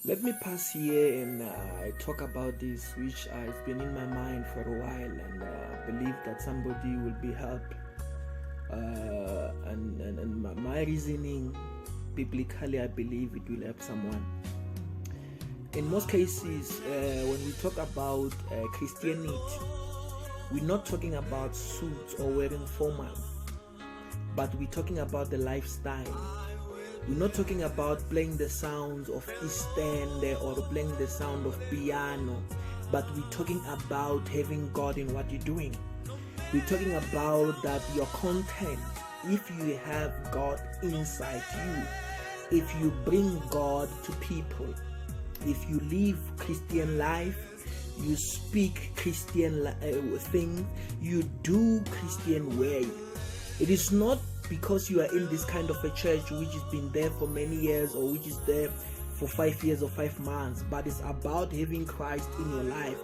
Let me pass here and talk about this, which has been in my mind for a while, and believe that somebody will be helped. And my reasoning, biblically, I believe it will help someone. In most cases, when we talk about Christianity, we're not talking about suits or wearing formal, but we're talking about the lifestyle. We're not talking about playing the sounds of Eastern or playing the sound of piano, but we're talking about having God in what you're doing. We're talking about that your content, if you have God inside you, if you bring God to people, if you live Christian life, you speak Christian things, you do Christian way. It is not because you are in this kind of a church which has been there for many years or which is there for 5 years or 5 months, but it's about having Christ in your life.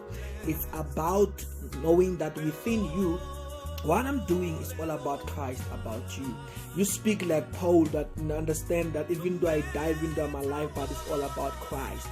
It's about knowing that within you, what I'm doing is all about Christ, about you. You speak like Paul, that understand that even though I dive into my life, but it's all about Christ.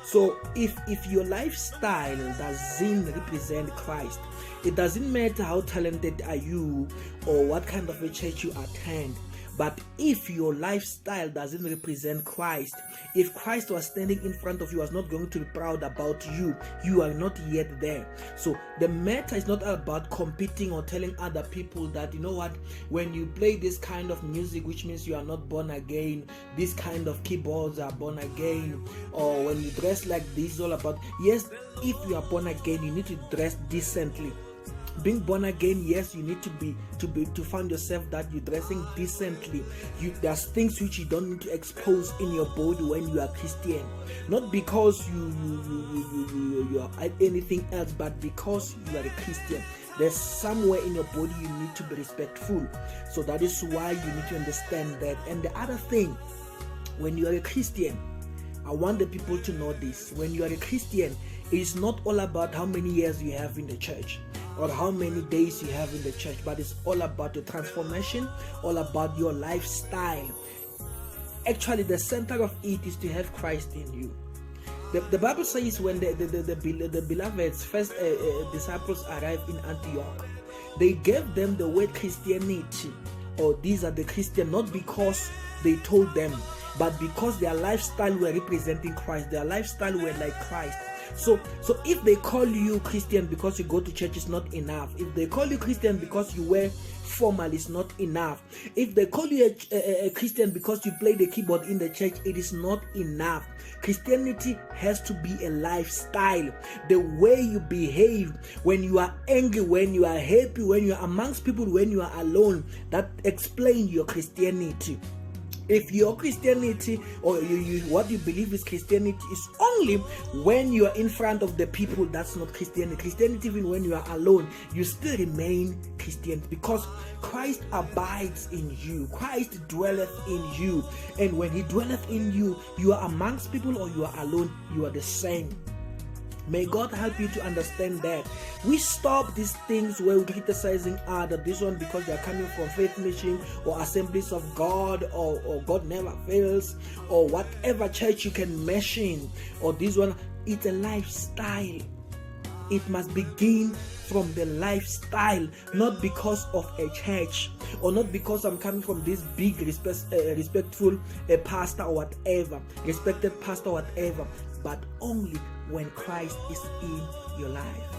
So if your lifestyle doesn't represent Christ, it doesn't matter how talented are you or what kind of a church you attend, but if your lifestyle doesn't represent Christ, if Christ was standing in front of you, was not going to be proud about you, you are not yet there. So the matter is not about competing or telling other people that, you know what, when you play this kind of music, which means you are not born again, this kind of keyboards are born again, or when you dress like this is all about, yes, if you are born again, you need to dress decently. Being born again, yes, you need to find yourself that you're dressing decently. There's things which you don't need to expose in your body when you are Christian, not because you are anything else, but because you are a Christian. There's somewhere in your body you need to be respectful. So that is why you need to understand that. And the other thing, when you are a Christian, I want the people to know this. When you are a Christian, it is not all about how many years you have in the church or how many days you have in the church, but it's all about the transformation, all about your lifestyle. Actually, the center of it is to have Christ in you. The Bible says when the beloveds, first disciples arrived in Antioch, they gave them the word Christianity, or these are the Christian, not because they told them, but because their lifestyle were representing Christ, their lifestyle were like Christ. So if they call you Christian because you go to church, it's not enough. If they call you Christian because you wear formal, it's not enough. If they call you a Christian because you play the keyboard in the church, it is not enough. Christianity has to be a lifestyle. The way you behave when you are angry, when you are happy, when you are amongst people, when you are alone, that explains your Christianity. If your Christianity or what you believe is Christianity is only when you are in front of the people, that's not Christianity. Christianity, even when you are alone, you still remain Christian, because Christ abides in you. Christ dwelleth in you. And when he dwelleth in you, you are amongst people or you are alone, you are the same. May God help you to understand that. We stop these things where we're criticizing other, this one because they're coming from Faith Mission or Assemblies of God or God Never Fails or whatever church you can mention, or this one. It's a lifestyle. It must begin from the lifestyle, not because of a church or not because I'm coming from this big respectful pastor or whatever, respected pastor or whatever, but only when Christ is in your life.